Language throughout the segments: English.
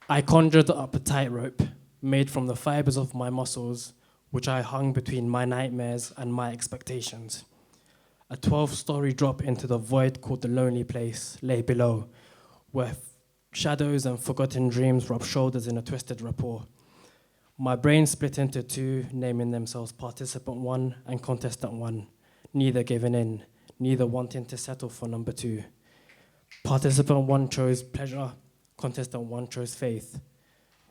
I conjured up a tightrope made from the fibers of my muscles, which I hung between my nightmares and my expectations. A 12-story drop into the void called the lonely place lay below, where shadows and forgotten dreams rub shoulders in a twisted rapport. My brain split into two, naming themselves Participant 1 and Contestant 1, neither giving in, neither wanting to settle for number 2. Participant 1 chose pleasure, Contestant 1 chose faith.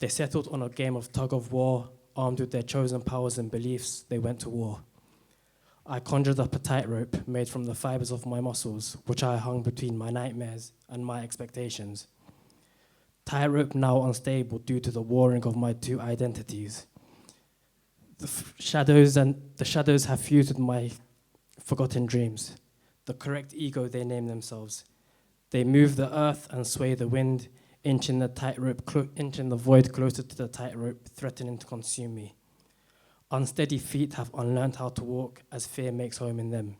They settled on a game of tug-of-war. Armed with their chosen powers and beliefs, they went to war. I conjured up a tightrope made from the fibers of my muscles, which I hung between my nightmares and my expectations. Tightrope now unstable due to the warring of my two identities. The shadows have fused with my forgotten dreams. The correct ego they name themselves. They move the earth and sway the wind, inching the void closer to the tightrope, threatening to consume me. Unsteady feet have unlearned how to walk as fear makes home in them.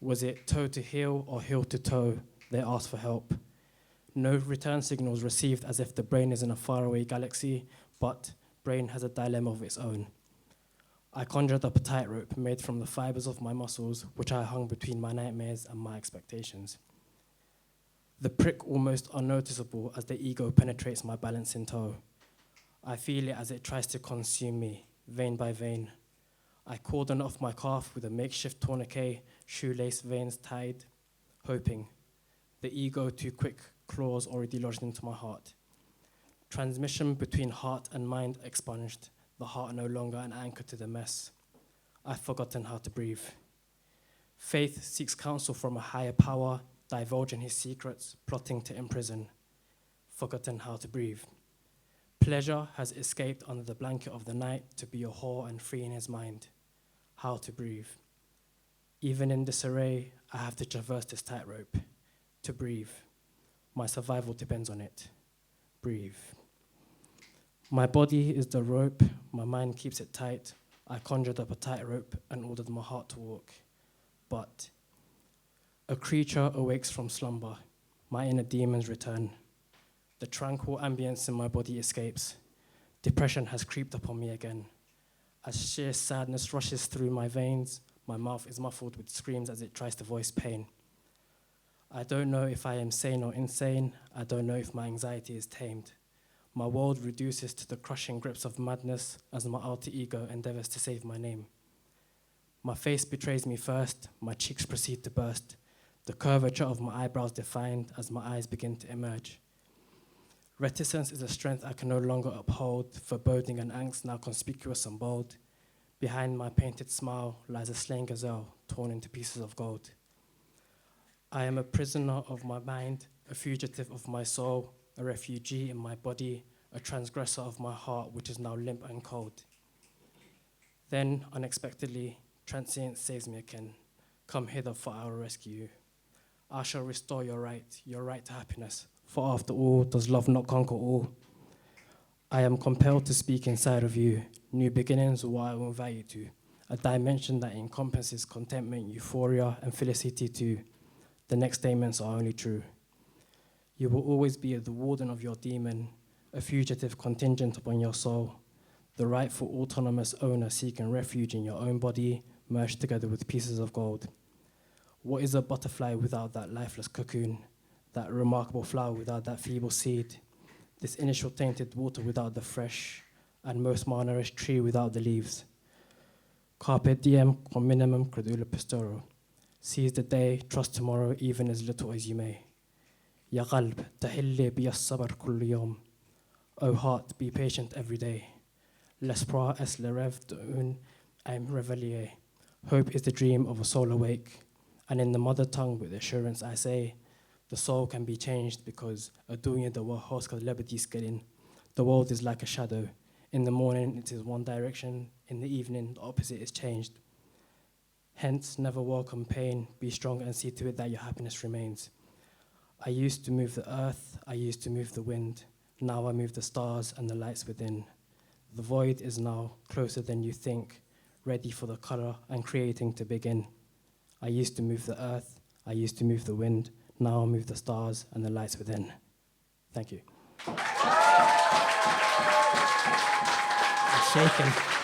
Was it toe to heel or heel to toe? They asked for help. No return signals received, as if the brain is in a faraway galaxy, but brain has a dilemma of its own. I conjured up a tightrope made from the fibers of my muscles, which I hung between my nightmares and my expectations. The prick almost unnoticeable as the ego penetrates my balance in tow. I feel it as it tries to consume me, vein by vein. I cordon off my calf with a makeshift tourniquet, shoelace veins tied, hoping. The ego, too quick, claws already lodged into my heart. Transmission between heart and mind expunged, the heart no longer an anchor to the mess. I've forgotten how to breathe. Faith seeks counsel from a higher power, divulging his secrets, plotting to imprison. Forgotten how to breathe. Pleasure has escaped under the blanket of the night to be a whore and free in his mind. How to breathe. Even in disarray, I have to traverse this tightrope. To breathe. My survival depends on it. Breathe. My body is the rope, my mind keeps it tight. I conjured up a tightrope and ordered my heart to walk. But a creature awakes from slumber. My inner demons return. The tranquil ambience in my body escapes. Depression has creeped upon me again. As sheer sadness rushes through my veins, my mouth is muffled with screams as it tries to voice pain. I don't know if I am sane or insane. I don't know if my anxiety is tamed. My world reduces to the crushing grips of madness as my alter ego endeavors to save my name. My face betrays me first, my cheeks proceed to burst, the curvature of my eyebrows defined as my eyes begin to emerge. Reticence is a strength I can no longer uphold, foreboding and angst now conspicuous and bold. Behind my painted smile lies a slain gazelle torn into pieces of gold. I am a prisoner of my mind, a fugitive of my soul, a refugee in my body, a transgressor of my heart which is now limp and cold. Then, unexpectedly, Transience saves me again. Come hither, for I will rescue you. I shall restore your right to happiness, for after all, does love not conquer all? I am compelled to speak inside of you. New beginnings are what I will invite you to, a dimension that encompasses contentment, euphoria, and felicity too. The next statements are only true. You will always be the warden of your demon, a fugitive contingent upon your soul, the rightful autonomous owner seeking refuge in your own body, merged together with pieces of gold. What is a butterfly without that lifeless cocoon, that remarkable flower without that feeble seed, this initial tainted water without the fresh, and most malnourished tree without the leaves? Carpe diem cum minimum credula pistoro. Seize the day, trust tomorrow, even as little as you may. Ya qalb, tahilli biya sabr kulli yom. O heart, be patient every day. L'espoir est le rêve d'un âme réveillée. Hope is the dream of a soul awake. And in the mother tongue with assurance I say, the soul can be changed because adunya the wahoska lebediskelin. The world is like a shadow. In the morning it is one direction, in the evening the opposite is changed. Hence, never welcome pain, be strong and see to it that your happiness remains. I used to move the earth, I used to move the wind. Now I move the stars and the lights within. The void is now closer than you think, ready for the color and creating to begin. I used to move the earth, I used to move the wind. Now I move the stars and the lights within. Thank you. shaking.